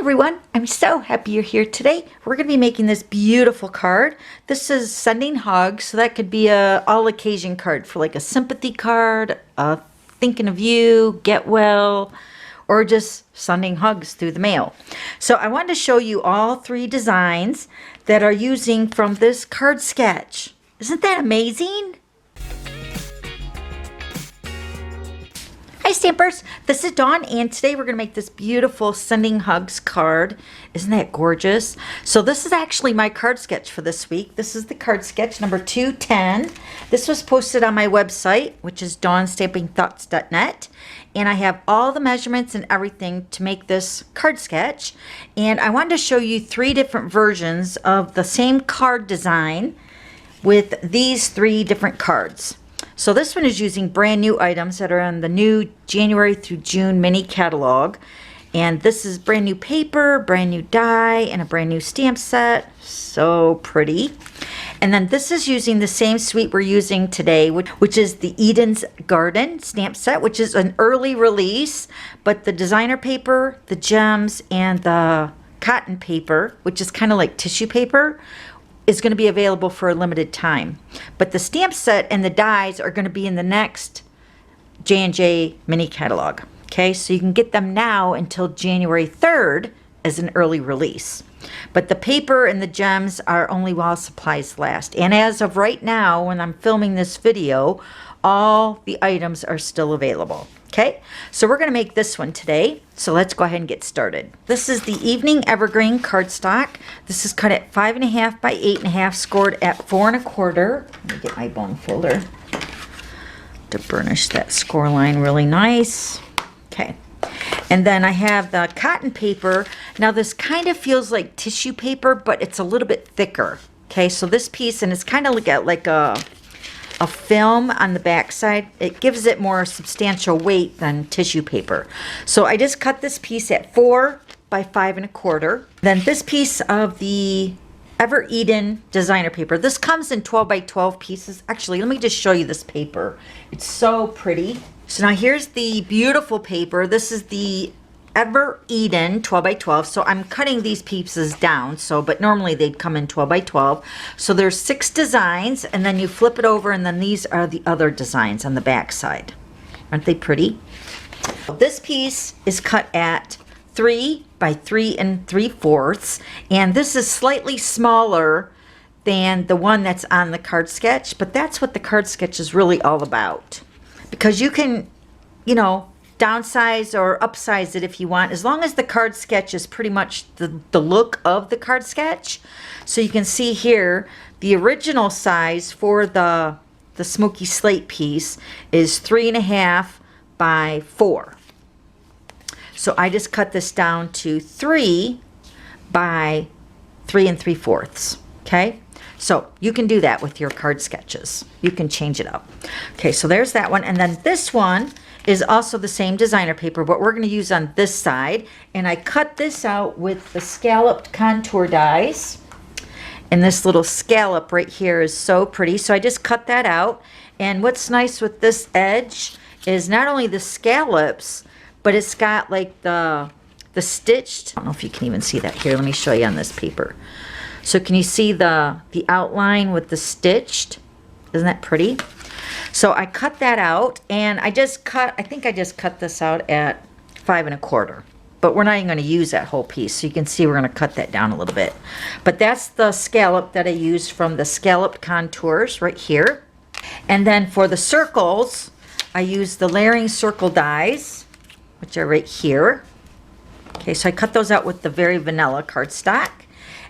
everyone, I'm so happy you're here today. We're going to be making this beautiful card. This is sending hugs, so that could be a all occasion card for like a sympathy card, a thinking of you, get well, or just sending hugs through the mail. So I wanted to show you all three designs that are using from this card sketch. Isn't that amazing? Hi Stampers, this is Dawn, and today we're going to make this beautiful Sending Hugs card. Isn't that gorgeous? So this is actually my card sketch for this week. This is the card sketch number 210. This was posted on my website, which is dawnstampingthoughts.net, and I have all the measurements and everything to make this card sketch. And I wanted to show you three different versions of the same card design with these three different cards. So this one is using brand new items that are on the new January through June mini catalog. And this is brand new paper, brand new die, and a brand new stamp set. So pretty. And then this is using the same suite we're using today, which is the Eden's Garden stamp set, which is an early release. But the designer paper, the gems, and the cotton paper, which is kind of like tissue paper, is going to be available for a limited time. But the stamp set and the dies are going to be in the next J&J mini catalog. Okay, so you can get them now until January 3rd as an early release. But the paper and the gems are only while supplies last. And as of right now, when I'm filming this video, all the items are still available. Okay, so we're going to make this one today. So let's go ahead and get started. This is the Evening Evergreen cardstock. This is cut at 5.5 by 8.5, scored at 4 1/4. Let me get my bone folder to burnish that score line really nice. Okay, and then I have the cotton paper. Now this kind of feels like tissue paper, but it's a little bit thicker. Okay, so this piece, and it's kind of like a film on the back side. It gives it more substantial weight than tissue paper. So I just cut this piece at 4 by 5 1/4. Then this piece of the Ever Eden designer paper. This comes in 12 by 12 pieces. Actually, let me just show you this paper. It's so pretty. So now here's the beautiful paper. This is the Ever Eden 12 by 12. So I'm cutting these pieces down, but normally they'd come in 12 by 12. So there's 6 designs, and then you flip it over, and then these are the other designs on the back side. Aren't they pretty? This piece is cut at 3 by 3 3/4, and this is slightly smaller than the one that's on the card sketch, but that's what the card sketch is really all about. Because you can, downsize or upsize it if you want, as long as the card sketch is pretty much the look of the card sketch. So you can see here, the original size for the smoky slate piece is 3.5 by 4. So I just cut this down to 3 by 3 3/4. Okay, so you can do that with your card sketches. You can change it up. Okay, so there's that one. And then this one is also the same designer paper, but we're going to use on this side. And I cut this out with the scalloped contour dies. And this little scallop right here is so pretty. So I just cut that out. And what's nice with this edge is not only the scallops, but it's got like the stitched. I don't know if you can even see that here. Let me show you on this paper. So can you see the outline with the stitched? Isn't that pretty? So I cut that out, and I think I just cut this out at 5 1/4. But we're not even going to use that whole piece. So you can see we're going to cut that down a little bit. But that's the scallop that I used from the scalloped contours right here. And then for the circles, I used the layering circle dies, which are right here. Okay, so I cut those out with the very vanilla cardstock.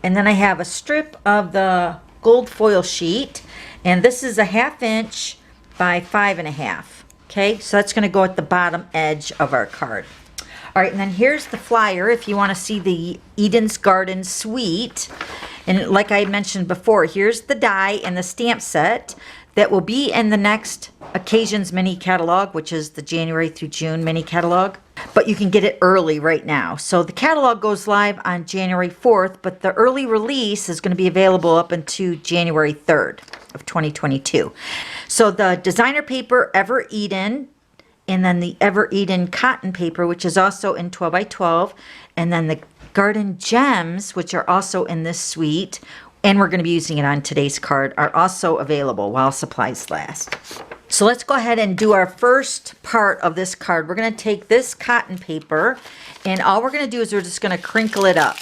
And then I have a strip of the gold foil sheet, and this is a 1/2 inch by 5 1/2. Okay, so that's going to go at the bottom edge of our card. All right, and then here's the flyer if you want to see the Eden's Garden suite. And like I mentioned before, here's the die and the stamp set that will be in the next Occasions mini catalog, which is the January through June mini catalog. But you can get it early right now. So the catalog goes live on January 4th, but the early release is going to be available up until January 3rd of 2022. So the designer paper, Ever Eden, and then the Ever Eden cotton paper, which is also in 12 by 12, and then the Garden Gems, which are also in this suite, and we're going to be using it on today's card, are also available while supplies last. So let's go ahead and do our first part of this card. We're going to take this cotton paper, and all we're going to do is we're just going to crinkle it up.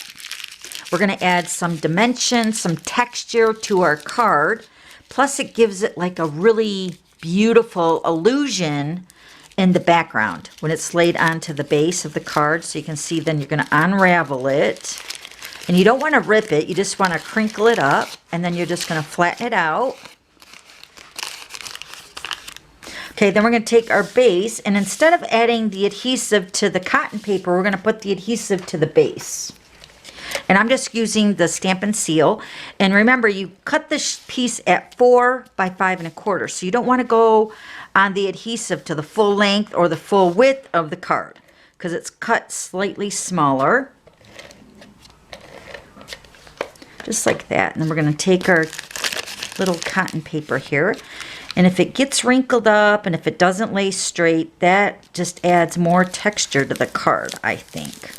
We're going to add some dimension, some texture to our card. Plus it gives it like a really beautiful illusion in the background when it's laid onto the base of the card. So you can see then you're going to unravel it. And you don't want to rip it. You just want to crinkle it up. And then you're just going to flatten it out. Okay, then we're going to take our base. And instead of adding the adhesive to the cotton paper, we're going to put the adhesive to the base. And I'm just using the Stampin' Seal. And remember, you cut this piece at 4 by 5 1/4. So you don't want to go on the adhesive to the full length or the full width of the card, because it's cut slightly smaller. Just like that. And then we're going to take our little cotton paper here. And if it gets wrinkled up and if it doesn't lay straight, that just adds more texture to the card, I think.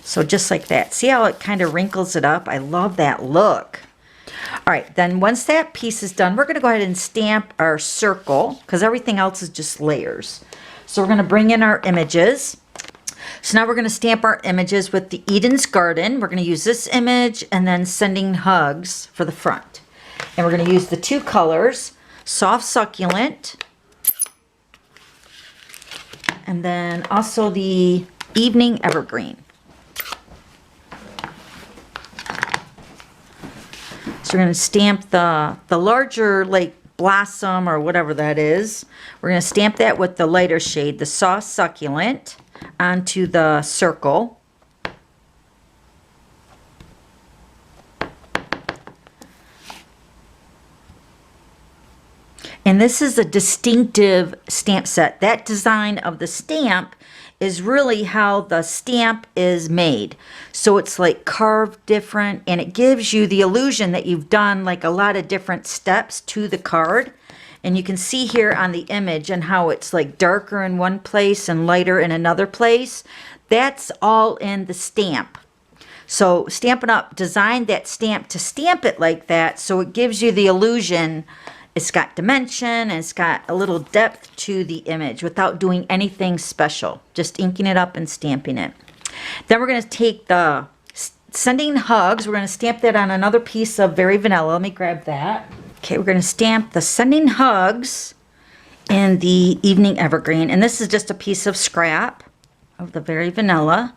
So just like that. See how it kind of wrinkles it up? I love that look. All right, then once that piece is done, we're going to go ahead and stamp our circle because everything else is just layers. So we're going to bring in our images. So now we're going to stamp our images with the Eden's Garden. We're going to use this image and then Sending Hugs for the front. And we're going to use the two colors, Soft Succulent, and then also the Evening Evergreen. So we're going to stamp the larger like blossom or whatever that is. We're going to stamp that with the lighter shade, the Soft Succulent, onto the circle. And this is a distinctive stamp set. That design of the stamp is really how the stamp is made. So it's like carved different, and it gives you the illusion that you've done like a lot of different steps to the card. And you can see here on the image and how it's like darker in one place and lighter in another place. That's all in the stamp. So Stampin' Up designed that stamp to stamp it like that, so it gives you the illusion it's got dimension and it's got a little depth to the image without doing anything special. Just inking it up and stamping it. Then we're going to take the Sending Hugs. We're going to stamp that on another piece of Very Vanilla. Let me grab that. Okay, we're going to stamp the Sending Hugs in the Evening Evergreen. And this is just a piece of scrap of the Very Vanilla.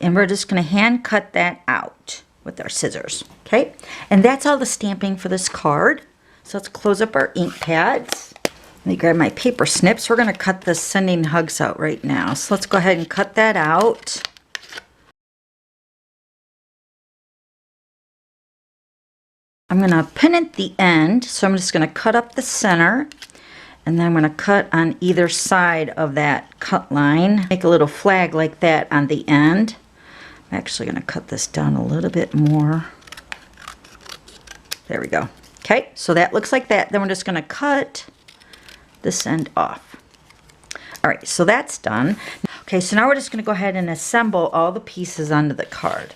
And we're just going to hand cut that out with our scissors. Okay, and that's all the stamping for this card. So let's close up our ink pads. Let me grab my paper snips. We're going to cut the Sending Hugs out right now. So let's go ahead and cut that out. I'm going to pin at the end. So I'm just going to cut up the center. And then I'm going to cut on either side of that cut line. Make a little flag like that on the end. I'm actually going to cut this down a little bit more. There we go. Okay, so that looks like that. Then we're just going to cut this end off. All right, so that's done. Okay, so now we're just going to go ahead and assemble all the pieces onto the card.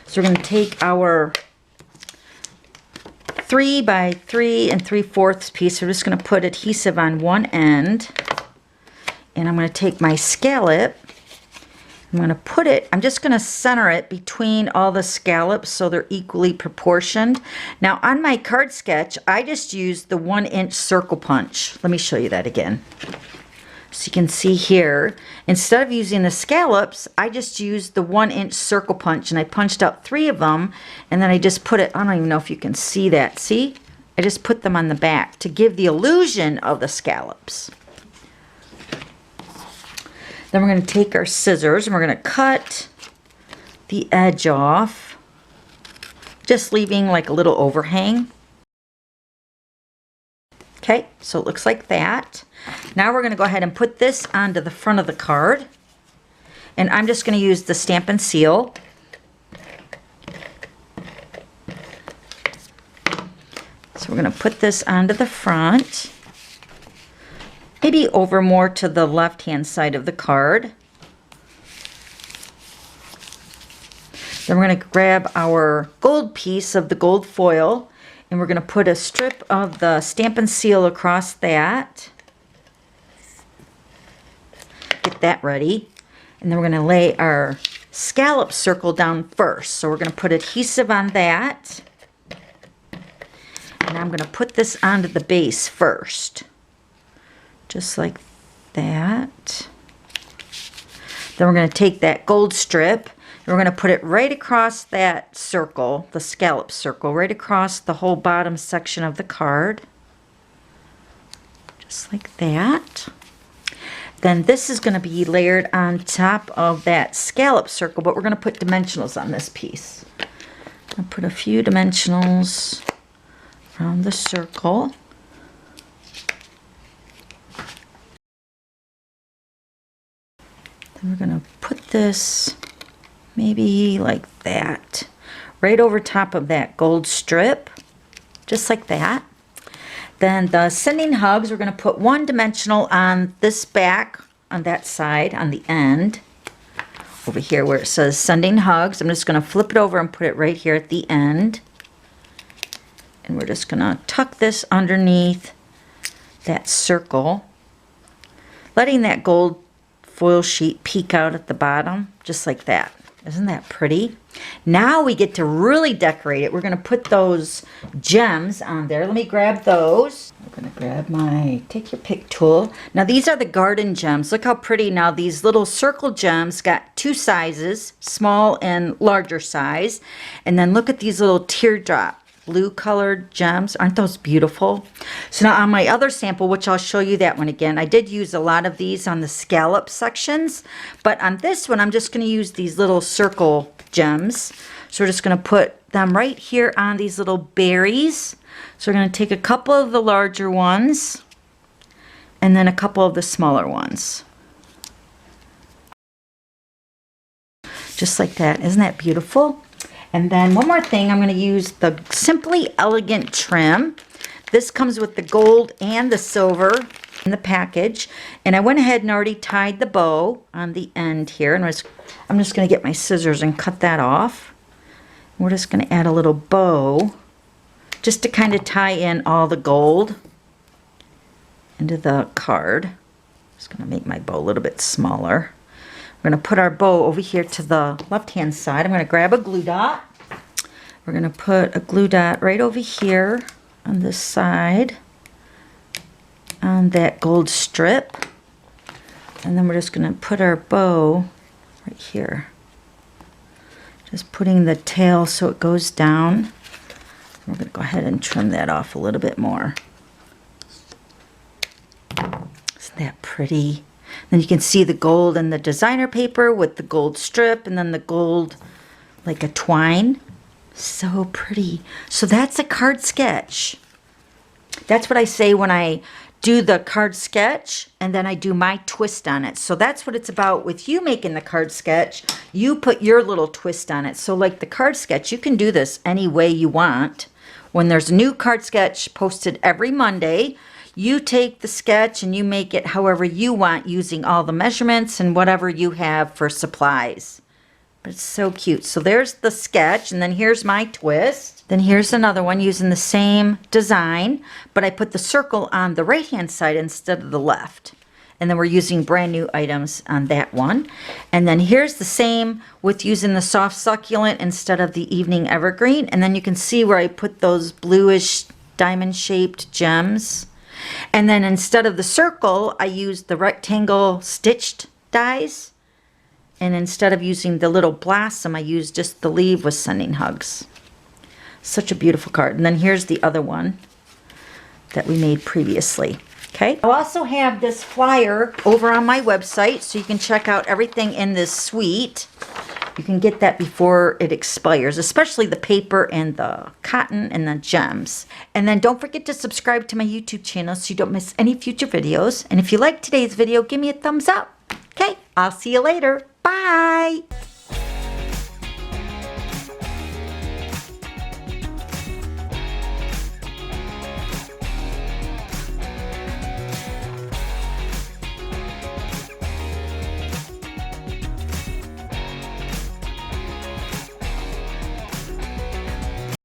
So we're going to take our 3 by 3 3/4 piece. We're just going to put adhesive on one end. And I'm going to take my scallop. I'm going to put it, I'm just going to center it between all the scallops so they're equally proportioned. Now on my card sketch, I just used the 1-inch circle punch. Let me show you that again. So you can see here, instead of using the scallops, I just used the 1-inch circle punch and I punched out 3 of them and then I just put it, I don't even know if you can see that. See? I just put them on the back to give the illusion of the scallops. Then we're going to take our scissors and we're going to cut the edge off, just leaving like a little overhang. Okay, so it looks like that. Now we're going to go ahead and put this onto the front of the card. And I'm just going to use the Stampin' Seal. So we're going to put this onto the front. Maybe over more to the left-hand side of the card. Then we're going to grab our gold piece of the gold foil, and we're going to put a strip of the Stampin' Seal across that. Get that ready. And then we're going to lay our scallop circle down first. So we're going to put adhesive on that. And I'm going to put this onto the base first. Just like that. Then we're going to take that gold strip and we're going to put it right across that circle, the scallop circle, right across the whole bottom section of the card. Just like that. Then this is going to be layered on top of that scallop circle, but we're going to put dimensionals on this piece. I'll put a few dimensionals around the circle. Then we're going to put this maybe like that, right over top of that gold strip, just like that. Then the sending hugs, we're going to put one dimensional on this back, on that side, on the end, over here where it says sending hugs. I'm just going to flip it over and put it right here at the end. And we're just going to tuck this underneath that circle, letting that gold foil sheet peek out at the bottom, just like that. Isn't that pretty? Now we get to really decorate it. We're going to put those gems on there. Let me grab those. I'm going to grab my take your pick tool. Now these are the garden gems. Look how pretty. Now these little circle gems got two sizes, small and larger size. And then look at these little teardrop blue colored gems. Aren't those beautiful? So now on my other sample, which I'll show you that one again, I did use a lot of these on the scallop sections, but on this one I'm just going to use these little circle gems. So we're just going to put them right here on these little berries. So we're going to take a couple of the larger ones and then a couple of the smaller ones. Just like that. Isn't that beautiful? And then one more thing, I'm going to use the Simply Elegant trim. This comes with the gold and the silver in the package. And I went ahead and already tied the bow on the end here. And I'm just going to get my scissors and cut that off. We're just going to add a little bow just to kind of tie in all the gold into the card. Just going to make my bow a little bit smaller. We're going to put our bow over here to the left-hand side. I'm going to grab a glue dot. We're going to put a glue dot right over here on this side on that gold strip. And then we're just going to put our bow right here. Just putting the tail so it goes down. We're going to go ahead and trim that off a little bit more. Isn't that pretty? Then you can see the gold in the designer paper with the gold strip and then the gold like a twine. So pretty. So that's a card sketch. That's what I say when I do the card sketch and then I do my twist on it. So that's what it's about with you making the card sketch. You put your little twist on it. So like the card sketch, you can do this any way you want. When there's a new card sketch posted every Monday, you take the sketch and you make it however you want using all the measurements and whatever you have for supplies. But it's so cute. So there's the sketch and then here's my twist. Then here's another one using the same design, but I put the circle on the right hand side instead of the left. And then we're using brand new items on that one. And then here's the same with using the soft succulent instead of the evening evergreen. And then you can see where I put those bluish diamond shaped gems. And then instead of the circle, I used the rectangle stitched dies. And instead of using the little blossom, I used just the leaf with sending hugs. Such a beautiful card. And then here's the other one that we made previously. Okay. I also have this flyer over on my website, so you can check out everything in this suite. You can get that before it expires, especially the paper and the cotton and the gems. And then don't forget to subscribe to my YouTube channel so you don't miss any future videos. And if you like today's video, give me a thumbs up. Okay, I'll see you later. Bye.